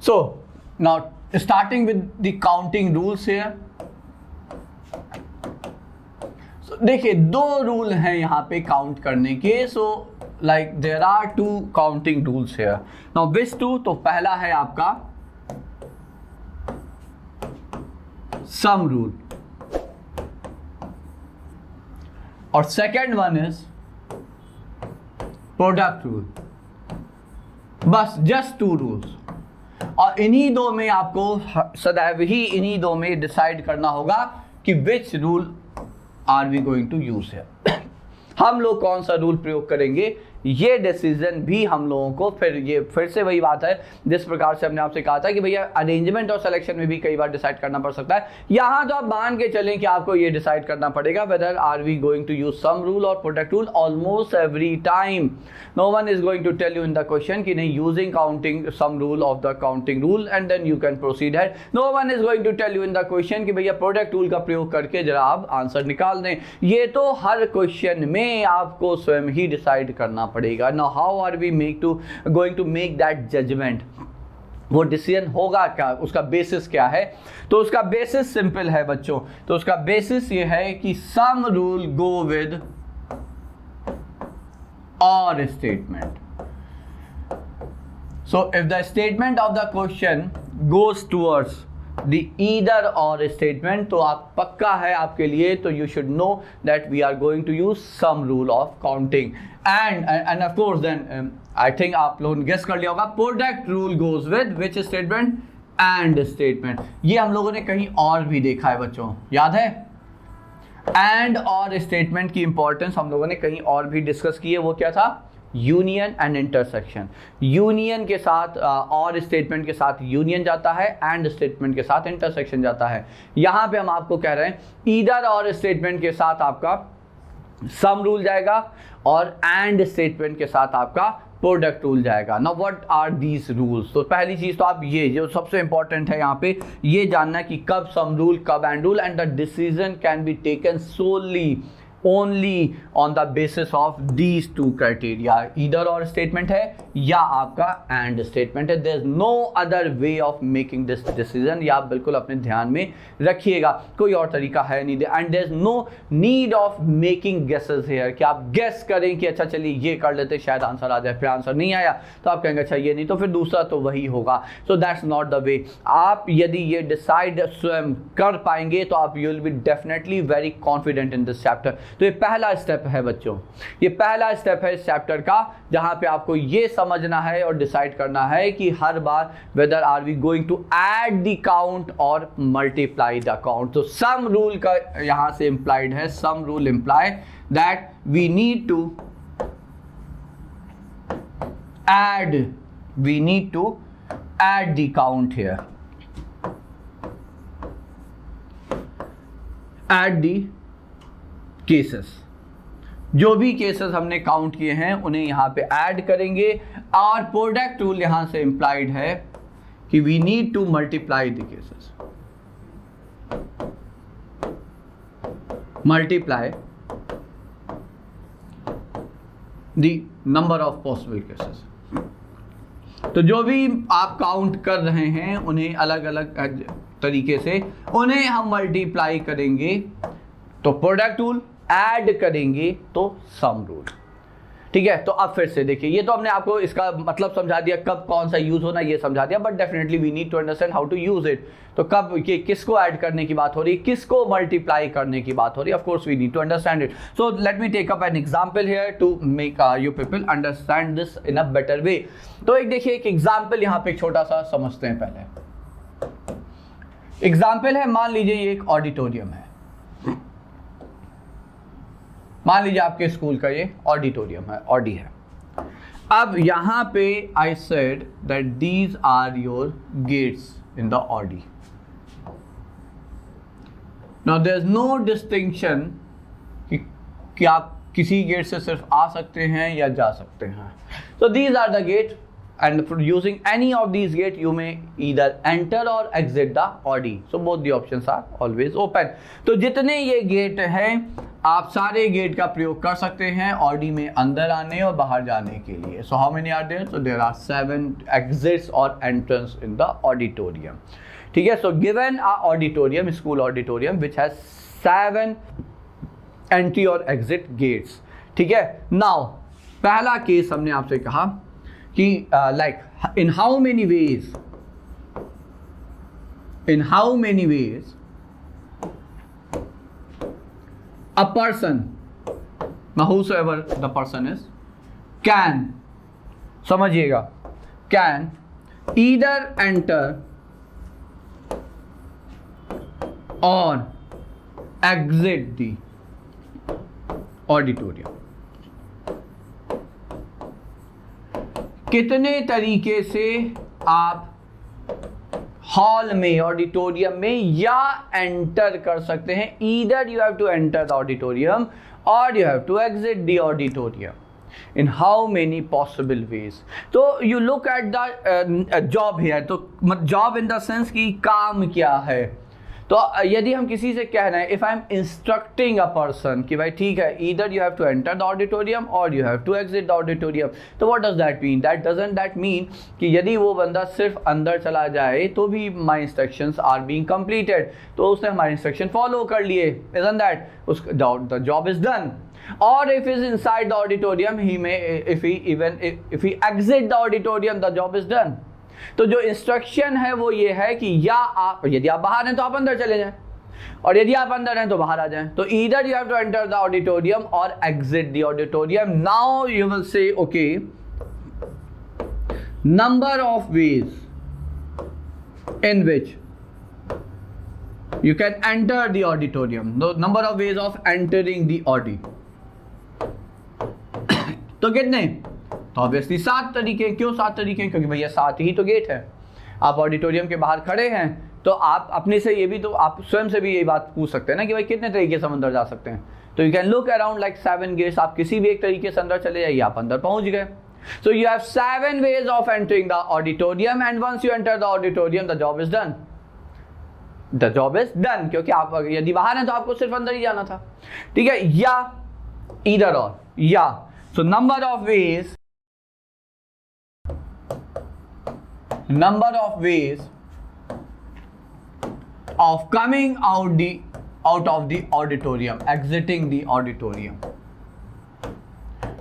So now starting with the counting rules here. So देखिए दो rule हैं यहाँ पे काउंट करने के. So like there are two counting rules here. Now which two? तो पहला है आपका sum rule और second one is product rule. बस जस्ट टू रूल्स. और इन्हीं दो में आपको सदैव ही इन्हीं दो में डिसाइड करना होगा कि which rule are we going to use here. हम लोग कौन सा रूल प्रयोग करेंगे, ये डिसीजन भी हम लोगों को फिर से वही बात है जिस प्रकार से हमने आपसे कहा था कि भैया अरेंजमेंट और सिलेक्शन में भी कई बार डिसाइड करना पड़ सकता है. यहाँ तो आप मान के चलें कि आपको ये डिसाइड करना पड़ेगा whether are we going to use sum rule और product rule almost every time. No one is going to tell you in the question कि नहीं using counting sum rule of the counting rule and then you can proceed है. No one is going to tell you in the question कि भैया product rule का प्रयोग करके जरा आप आंसर निकाल दें. ये तो हर क्वेश्चन में आपको स्वयं ही डिसाइड करना पड़ेगा. Now how are we going to make that judgement, वो डिसीजन होगा क्या, उसका बेसिस क्या है. तो उसका बेसिस सिंपल है बच्चों. तो उसका बेसिस ये है कि सम रूल गो विद और statement. So if the statement of the question goes towards the either or statement, तो आप पक्का है आपके लिए. तो you should know that we are going to use some rule of counting and of course then I think आप लोगों ने guess कर लिया होगा product rule goes with which statement and statement. ये हम लोगों ने कहीं और भी देखा है बच्चों, याद है. and और statement की इंपॉर्टेंस हम लोगों ने कहीं और भी डिस्कस की है. वो क्या था, यूनियन एंड इंटरसेक्शन. यूनियन के साथ और स्टेटमेंट के साथ यूनियन जाता है, एंड स्टेटमेंट के साथ इंटरसेक्शन जाता है. यहाँ पे हम आपको कह रहे हैं ईदर और स्टेटमेंट के साथ आपका सम रूल जाएगा और एंड स्टेटमेंट के साथ आपका प्रोडक्ट रूल जाएगा. Now what are these rules. तो पहली चीज तो आप ये जो सबसे इंपॉर्टेंट है यहाँ पे ये जानना कि कब सम रूल कब and rule, and the decision can be taken solely only on the basis of these two criteria. either or statement है या आपका and statement है. there is no other way of making this decision. ये आप बिल्कुल अपने ध्यान में रखिएगा, कोई और तरीका है नहीं. and there is no need of making guesses here कि आप guess करें कि अच्छा चलिए ये कर लेते शायद आंसर आ जाए. फिर आंसर नहीं आया तो आप कहेंगे अच्छा ये नहीं तो फिर दूसरा तो वही होगा. so that's not the way. आप यदि ये डिसाइड स्वयं कर पाएंगे तो आप you will be definitely very confident in this chapter. तो ये पहला स्टेप है बच्चों, ये पहला स्टेप है इस चैप्टर का, जहां पे आपको ये समझना है और डिसाइड करना है कि हर बार whether are we going to add the count और मल्टीप्लाई द काउंट. तो सम रूल का यहां से इंप्लाइड है, sum rule imply that we need to add the count here, add the cases. जो भी केसेस हमने काउंट किए हैं उन्हें यहां पे ऐड करेंगे. और प्रोडक्ट रूल यहां से इंप्लाइड है कि we need to multiply the cases, multiply the number of possible cases. तो जो भी आप काउंट कर रहे हैं उन्हें अलग अलग तरीके से उन्हें हम मल्टीप्लाई करेंगे तो प्रोडक्ट रूल, ऐड करेंगे तो सम रूल. ठीक है. तो अब फिर से देखिए, ये तो हमने आपको इसका मतलब समझा दिया, कब कौन सा यूज होना ये समझा दिया, but definitely we need to understand how to use it. तो कब ये किसको ऐड करने की बात हो रही है, किसको मल्टीप्लाई करने की बात हो रही है, of course we need to understand it. So let me take up an example here to make you people understand this in a better way. तो एक देखिए एक एग्जाम्पल यहाँ पे एक छोटा सा समझते हैं. पहले एग्जाम्पल है, मान लीजिए ये एक ऑडिटोरियम है. मान लीजिए आपके स्कूल का ये ऑडिटोरियम है, ऑडी है. अब यहां पे I said that these are your gates in the audi. Now there is no distinction कि आप किसी गेट से सिर्फ आ सकते हैं या जा सकते हैं. So these are the gate and using any of these gate you may either enter or exit the Audi. So both the options are always open. तो जितने ये गेट हैं आप सारे गेट का प्रयोग कर सकते हैं ऑडी में अंदर आने और बाहर जाने के लिए. So how many are there? So there are 7 exits और एंट्रेंस इन द ऑडिटोरियम. ठीक है. So given a auditorium, school auditorium which has 7 entry और एग्जिट गेट्स. ठीक है. नाउ पहला केस हमने आपसे कहा कि like in how many ways a person, now whosoever the person is, can, समझिएगा, can either enter or exit the auditorium. कितने तरीके से आप हॉल में, ऑडिटोरियम में या एंटर कर सकते हैं? Either you have to enter the auditorium और you have to exit the auditorium. In how many possible ways? तो you look at the job here. तो जॉब इन द सेंस कि काम क्या है. तो यदि हम किसी से कह रहे हैं, if I am instructing a person कि भाई ठीक है, either you have to enter the auditorium और you have to exit the auditorium, तो what does that mean? That mean कि यदि वो बंदा सिर्फ अंदर चला जाए तो भी माई इंस्ट्रक्शंस आर बीइंग कंप्लीटेड, तो उसने हमारे इंस्ट्रक्शन फॉलो कर लिए, isn't that the job is done. Or if he is inside the auditorium, he may, if he exit the auditorium, the job is done. तो जो इंस्ट्रक्शन है वो ये है कि या आप, यदि आप बाहर हैं तो आप अंदर चले जाएं, और यदि आप अंदर हैं तो बाहर आ जाएं. तो either you have to enter the auditorium और exit the auditorium. Now you will say okay, number of ways in which you can enter the auditorium, the number of ways of entering the audi. तो कितने? तो obviously 7 तरीके. क्यों 7 तरीके? क्योंकि भैया 7 ही तो गेट है. आप ऑडिटोरियम के बाहर खड़े हैं तो आप अपने से ये भी, तो आप स्वयं से भी ये बात पूछ सकते हैं ना कि भाई कितने तरीके से अंदर जा सकते हैं. तो you can look around like 7 gates. आप किसी भी एक तरीके से अंदर चले जाइए, आप अंदर पहुंच गए. So you have 7 ways of entering the auditorium and once you enter the auditorium the job is done. The job is done. क्योंकि आप यदि बाहर हैं तो आपको सिर्फ अंदर ही जाना था. ठीक है. या ईदर और या. सो number of veg of coming out of the auditorium, exiting the auditorium.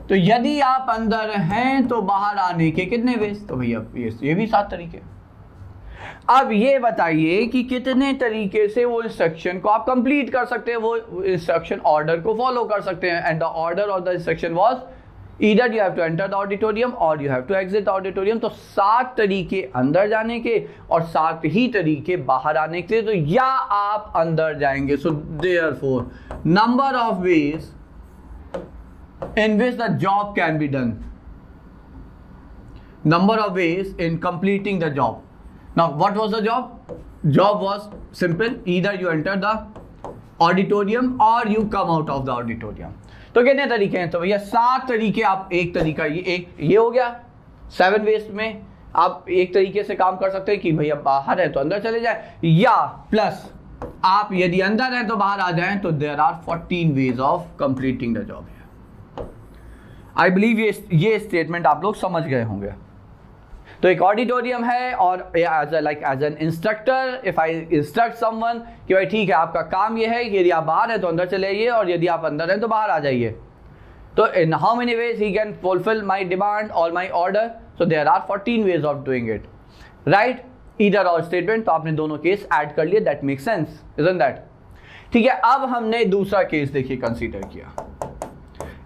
तो यदि आप अंदर हैं तो बाहर आने के कितने वेज? तो भैया ये भी 7 तरीके. अब ये बताइए कि कितने तरीके से वो इंस्ट्रक्शन को आप कंप्लीट कर सकते हैं, वो इंस्ट्रक्शन ऑर्डर को फॉलो कर सकते हैं. And the order of the instruction was either you have to enter the auditorium और you have to exit the auditorium. तो 7 तरीके अंदर जाने के और 7 ही तरीके बाहर आने के लिए. तो या आप अंदर जाएंगे. So therefore number of veg in which the job can be done, number of ways in completing the job. Now what was the job? Job was simple, either you enter the auditorium or you come out of the auditorium. तो कितने तरीके हैं? तो भैया 7 तरीके. आप एक तरीका ये हो गया. 7 वेज में आप एक तरीके से काम कर सकते हैं कि भैया बाहर है तो अंदर चले जाए, या प्लस आप यदि अंदर हैं तो बाहर आ जाएं. तो there are 14 ways of completing the job. I believe ये स्टेटमेंट आप लोग समझ गए होंगे. तो एक ऑडिटोरियम है और as an instructor, if I instruct someone कि भाई ठीक है आपका काम ये है कि यदि आप बाहर हैं तो अंदर चले आइए और यदि आप अंदर हैं तो बाहर आ जाइए. तो in how many ways he can fulfil my demand और my order? So there are 14 ways of doing it. Right. Either और स्टेटमेंट. तो आपने दोनों केस ऐड कर लिए. That make sense, isn't that? ठीक है. अब हमने दूसरा केस देखिए कंसीडर किया.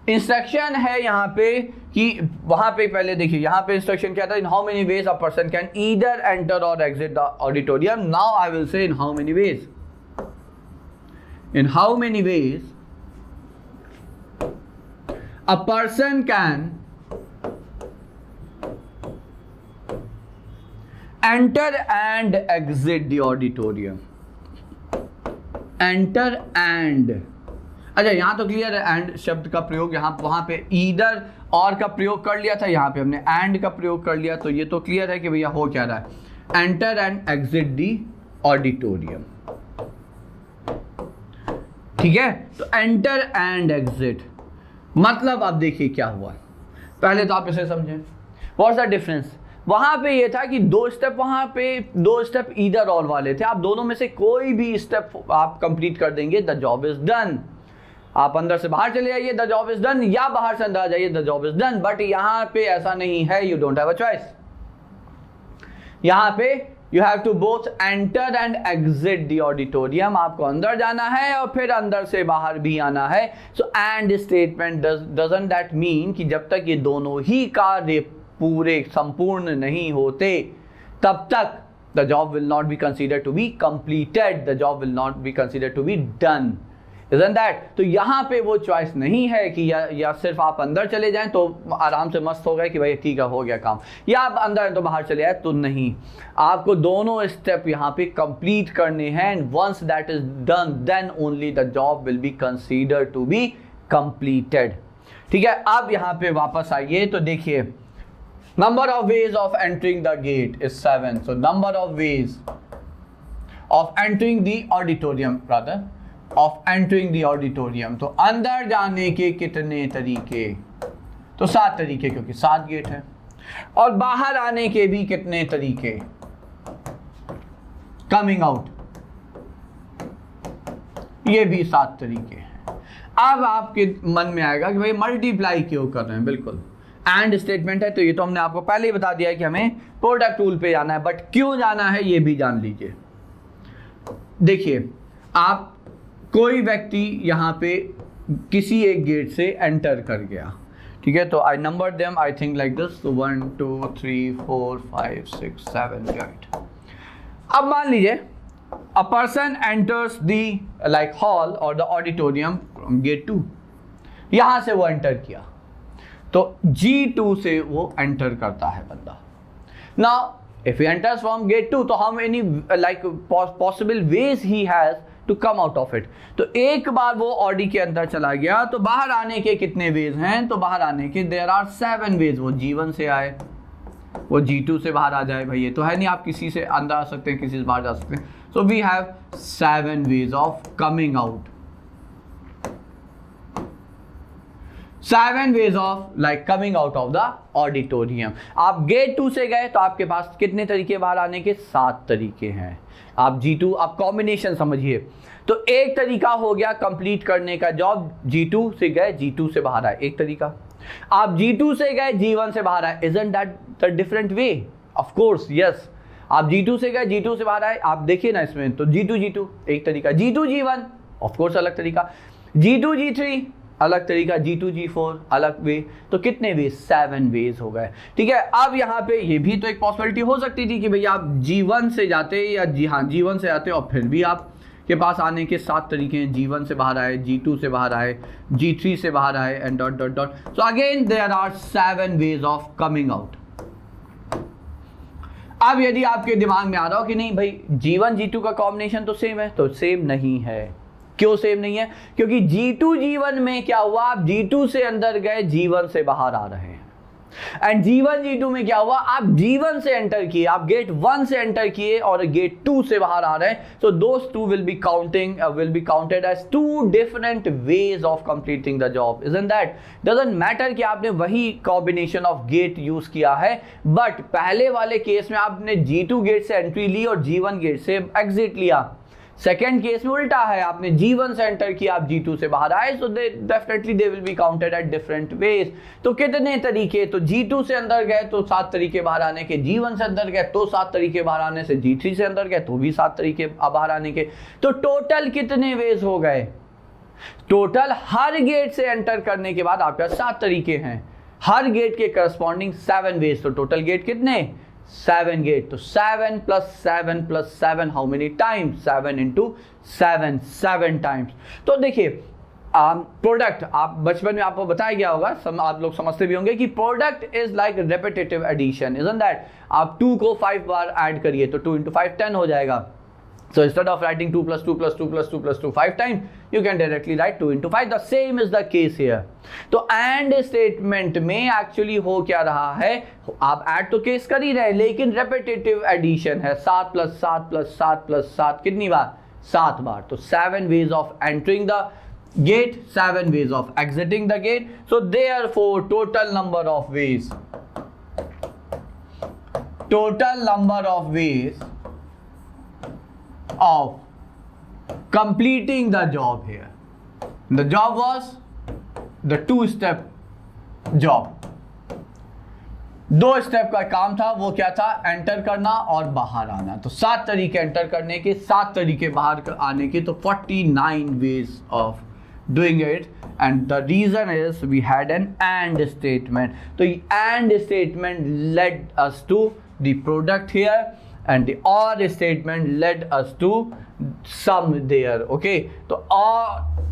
इंस्ट्रक्शन है यहाँ पे कि वहां पे पहले देखिए यहाँ पे इंस्ट्रक्शन क्या था? In how many ways a person can either enter और exit the auditorium. Now I will say in how many ways. In how many ways a person can enter and exit the auditorium. Enter and. अच्छा यहाँ तो clear है. And शब्द का प्रयोग यहाँ वहाँ पे ईदर और का प्रयोग कर लिया था, यहाँ पे हमने एंड का प्रयोग कर लिया. तो ये तो क्लियर है कि भैया हो क्या रहा है. Enter and exit the auditorium. ठीक है, तो एंटर एंड एग्जिट मतलब अब देखिए क्या हुआ। पहले तो आप इसे समझें, व्हाट्स द डिफरेंस। वहां पे ये था कि दो स्टेप ईदर और वाले थे, आप दोनों में से कोई भी स्टेप आप कंप्लीट कर देंगे, द जॉब इज डन। आप अंदर से बाहर चले जाइए, द जॉब इज डन, या बाहर से अंदर आ जाइए, the job is done. But यहां पे ऐसा नहीं है, you don't have a choice. यहां पे you have to both enter and exit the auditorium, आपको अंदर जाना है और फिर अंदर से बाहर भी आना है। So and statement doesn't that mean कि जब तक ये दोनों ही कार्य पूरे संपूर्ण नहीं होते तब तक the job will not be considered to be completed, the job will not be considered to be done, isn't that? तो यहाँ पे वो चॉइस नहीं है कि या सिर्फ आप अंदर चले जाएं तो आराम से मस्त हो गए कि भाई ठीक है हो गया काम, या आप अंदर तो बाहर चले आए, तो नहीं, आपको दोनों स्टेप यहाँ पे कंप्लीट करने हैं। And once that is done then only the job will be considered to be completed. ठीक है, अब यहाँ पे वापस आइए तो देखिए number of ways of entering the gate is 7। So number of ways of entering the auditorium rather of entering the auditorium, तो अंदर जाने के कितने तरीके, तो 7 तरीके क्योंकि 7 गेट है। और बाहर आने के भी कितने तरीके, कमिंग आउट, ये भी 7 तरीके हैं। अब आपके मन में आएगा कि भाई मल्टीप्लाई क्यों कर रहे हैं, बिल्कुल एंड स्टेटमेंट है, तो ये तो हमने आपको पहले ही बता दिया है कि हमें प्रोडक्ट रूल पे जाना है, बट क्यों जाना है ये भी जान लीजिए। देखिए, आप कोई व्यक्ति यहाँ पे किसी एक गेट से एंटर कर गया, ठीक है, तो आई number them I think like this, तो 1 2 3 4 5 6 7 8। अब मान लीजिए a person enters the like hall और द ऑडिटोरियम गेट 2, यहाँ से वो एंटर किया तो G2 से वो एंटर करता है बंदा। Now if he enters from gate 2, तो how many like possible ways he has to come out of it. तो एक बार वो ऑडी के अंदर चला गया तो बाहर आने के कितने वेज हैं, तो बाहर आने के देयर आर 7 वेज। वो G1 से आए, वो G2 से बाहर आ जाए, भाई ये तो है नहीं, आप किसी से अंदर आ सकते हैं, किसी से बाहर जा सकते हैं। So we have 7 ways of coming out, 7 ways of like coming out of the auditorium. आप गेट 2 से गए तो आपके पास कितने तरीके बाहर आने के, 7 तरीके हैं। आप G2, आप कॉम्बिनेशन समझिए, तो एक तरीका हो गया कंप्लीट करने का जॉब, G2 से गए G2 से बाहर आए, एक तरीका। आप G2 से गए G1 से बाहर आए, isn't that the different way? Of course, yes. आप G2 से गए G2 से बाहर आए, आप देखिए ना इसमें, तो G2 एक तरीका, G2 G1 ऑफ कोर्स अलग तरीका, G2 G3 अलग तरीका, G2 G4 अलग वे, तो कितने वे, 7 वेज हो गए। ठीक है, अब यहाँ पे ये भी तो एक पॉसिबिलिटी हो सकती थी कि भैया आप G1 से जाते या G1 से आते और फिर भी आप के पास आने के 7 तरीके हैं, G1 से बाहर आए, G2 से बाहर आए, G3 से बाहर आए and dot dot dot. So again there are 7 ways of coming out. अब यदि आपके दिमाग में आ रहा हो कि नहीं भाई G1 G2 का कॉम्बिनेशन तो सेम है, तो सेम नहीं है। क्यों सेम नहीं है, क्योंकि G2 G1 में क्या हुआ, आप G2 से अंदर गए, G1 से बाहर आ रहे हैं। एंड G1 G2 में क्या हुआ, आप G1 से एंटर किए, आप गेट 1 से एंटर किए और गेट 2 से बाहर आ रहे हैं। So those two will be counted as 2 different ways of completing the job, isn't that? Doesn't matter कि आपने वही कॉम्बिनेशन ऑफ गेट यूज किया है, बट पहले वाले केस में आपने G2 गेट से एंट्री ली और G1 गेट से एग्जिट लिया। सेकेंड केस में उल्टा है, आपने G1 से एंटर किया, आप G2 से बाहर आए, so definitely they will be counted at different ways. तो कितने तरीके, तो G2 से अंदर गए तो 7 तरीके बाहर आने के, G1 से अंदर गए तो 7 तरीके बाहर आने से, G3 से अंदर गए तो भी 7 तरीके बाहर आने के। तो टोटल कितने वेज हो गए, टोटल हर गेट से एंटर करने के बाद आपके पास 7 तरीके हैं, हर गेट के करस्पॉन्डिंग 7 वेज। तो टोटल गेट कितने, 7 गेट। तो 7 + 7 + 7 हाउ मेनी टाइम्स, 7 × 7 7 टाइम्स। तो देखिए प्रोडक्ट, आप बचपन में आपको बताया गया होगा, आप लोग समझते भी होंगे कि product is like repetitive addition, isn't that? आप 2 को 5 बार ऐड करिए तो 2 × 5 10 हो जाएगा। So instead of writing 2 + 2 + 2 + 2 + 2 5 times, you can directly write 2 × 5. The same is the case here. तो एंड स्टेटमेंट में एक्चुअली हो क्या रहा है, आप ऐड तो केस कर ही रहे हैं लेकिन रेपिटेटिव एडिशन है, 7 + 7 + 7 + 7 कितनी बार, 7 बार. तो 7 ways of entering the gate, 7 ways of exiting the gate. So therefore total number of ways of completing the job here. The job was the 2-step job. 2 step का काम था, वो क्या था? एंटर करना और बाहर आना. तो 7 तरीके एंटर करने के, 7 तरीके बाहर आने के, तो 49 ways of doing it. And the reason is we had an AND statement. तो AND statement led us to the product here, and the OR statement led us to sum there. Okay, तो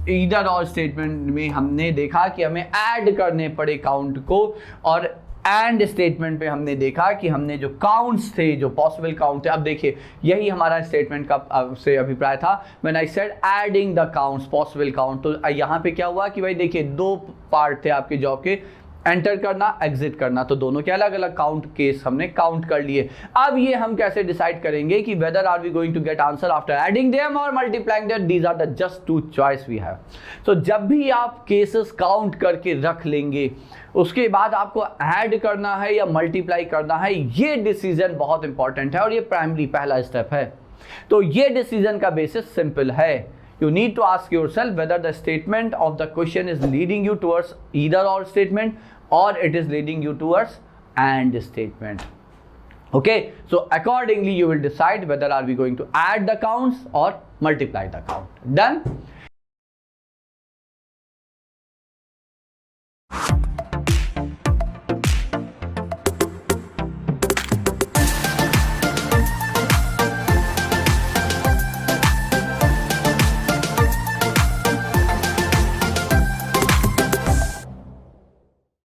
either or statement में हमने देखा कि हमें add करने पड़े count को, और एंड स्टेटमेंट पे हमने देखा कि हमने जो काउंट्स थे, जो पॉसिबल काउंट थे. अब देखिए, यही हमारा स्टेटमेंट का से अभिप्राय था when I said adding the counts, possible count. तो यहाँ पे क्या हुआ कि भाई देखिए, 2 पार्ट थे आपके जॉब के, एंटर करना, एग्जिट करना. तो दोनों के अलग अलग काउंट केस हमने काउंट कर लिए. अब ये हम कैसे डिसाइड करेंगे कि whether are we going to get answer after adding them और multiplying them? These are the just 2 choice we have. तो जब भी आप केसेस काउंट करके रख लेंगे, उसके बाद आपको ऐड करना है या मल्टीप्लाई करना है, ये डिसीजन बहुत इंपॉर्टेंट है और ये प्राइमरी पहला स्टेप है. तो ये डिसीजन का बेसिस सिंपल है. You need to ask yourself whether the statement of the question is leading you towards either or statement, or it is leading you towards and statement. Okay, so accordingly you will decide whether are we going to add the counts or multiply the count. Done?